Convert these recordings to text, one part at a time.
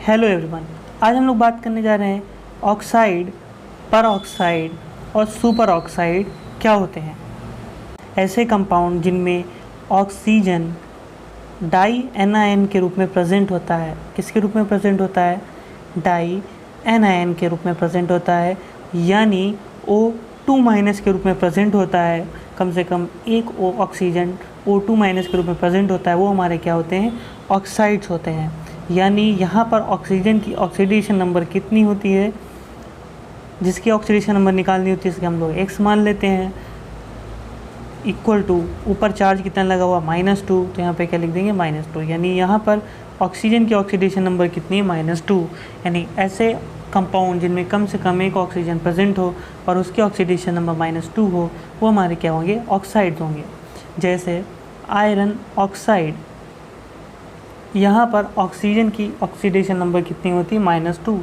Hello everyone, आज हम लोग बात करने जा रहे हैं ऑक्साइड, पर ऑक्साइड और सुपर ऑक्साइड क्या होते हैं। ऐसे कंपाउंड जिनमें ऑक्सीजन डाई एनायन के रूप में प्रेजेंट होता है। किसके रूप में प्रेजेंट होता है? डाई एनायन के रूप में प्रेजेंट होता है, यानी O2- के रूप में प्रेजेंट होता है। कम से कम एक ऑक्सीजन O2- के रूप में प्रेजेंट होता है, वो हमारे क्या होते हैं? ऑक्साइड्स होते हैं। यानी यहाँ पर ऑक्सीजन की ऑक्सीडेशन नंबर कितनी होती है? जिसकी ऑक्सीडेशन नंबर निकालनी होती है इसके हम लोग x मान लेते हैं, इक्वल टू ऊपर चार्ज कितना लगा हुआ -2, तो यहाँ पे क्या लिख देंगे -2। यानी यहाँ पर ऑक्सीजन की ऑक्सीडेशन नंबर कितनी है? -2। यानी ऐसे कंपाउंड जिनमें कम से कम एक ऑक्सीजन प्रेजेंट हो और उसकी ऑक्सीडेशन नंबर -2 हो, वो हमारे क्या होंगे? ऑक्साइड्स होंगे। जैसे आयरन ऑक्साइड, यहाँ पर ऑक्सीजन की ऑक्सीडेशन नंबर कितनी होती है? -2।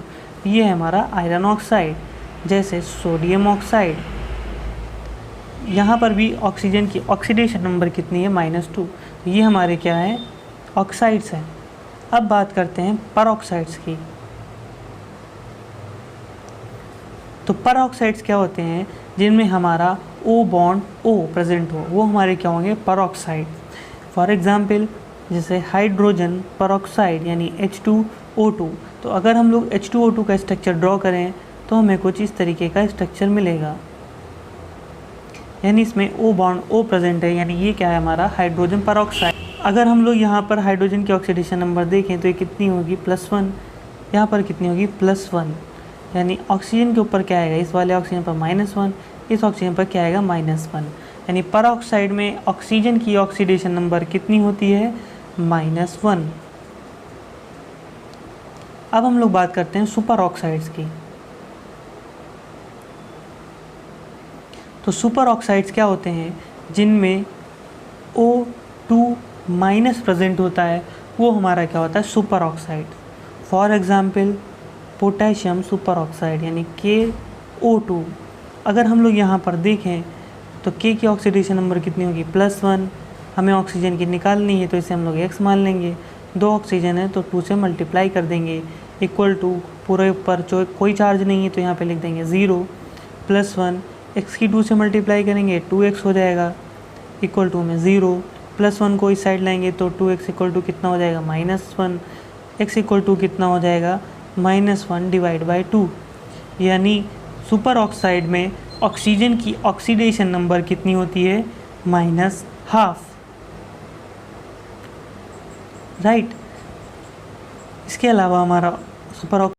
ये है हमारा आयरन ऑक्साइड। जैसे सोडियम ऑक्साइड, यहाँ पर भी ऑक्सीजन की ऑक्सीडेशन नंबर कितनी है? -2। ये हमारे क्या है? ऑक्साइड्स हैं। अब बात करते हैं परऑक्साइड्स की। तो परऑक्साइड्स क्या होते हैं? जिनमें हमारा O बॉन्ड O प्रेजेंट हो, वो हमारे क्या होंगे? परऑक्साइड। फॉर एग्जाम्पल जैसे हाइड्रोजन परऑक्साइड यानी H2O2। तो अगर हम लोग H2O2 का स्ट्रक्चर ड्रॉ करें तो हमें कुछ इस तरीके का स्ट्रक्चर मिलेगा, यानी इसमें O बॉन्ड O प्रेजेंट है, यानी ये क्या है? हमारा हाइड्रोजन परऑक्साइड। अगर हम लोग यहाँ पर हाइड्रोजन की ऑक्सीडेशन नंबर देखें तो ये कितनी होगी? +1। यहाँ पर कितनी होगी? +1। यानी ऑक्सीजन के ऊपर क्या आएगा? इस वाले ऑक्सीजन पर -1, इस ऑक्सीजन पर क्या आएगा? -1। यानी परऑक्साइड में ऑक्सीजन की ऑक्सीडेशन नंबर कितनी होती है? -1। अब हम लोग बात करते हैं सुपर ऑक्साइड्स की। तो सुपर ऑक्साइड्स क्या होते हैं? जिनमें O2- प्रेजेंट होता है, वो हमारा क्या होता है? Super oxide. For example potassium super oxide यानी KO2। अगर हम लोग यहाँ पर देखें तो K की ऑक्सीडेशन नंबर कितनी होगी? +1। हमें ऑक्सीजन की निकालनी है तो इसे हम लोग x मान लेंगे। 2 ऑक्सीजन है तो 2 से मल्टीप्लाई कर देंगे, इक्वल टू पूरे ऊपर जो कोई चार्ज नहीं है तो यहाँ पे लिख देंगे 0, +1 x की 2 से मल्टीप्लाई करेंगे 2x हो जाएगा, इक्वल टू में 0, +1 को इस साइड लाएंगे तो 2x इक्वल टू कितना हो जाएगा? -1। x इक्वल टू कितना हो जाएगा? -1/2। यानी सुपर ऑक्साइड में ऑक्सीजन की ऑक्सीडेशन नंबर कितनी होती है? -12। राइट। इसके अलावा हमारा सुपर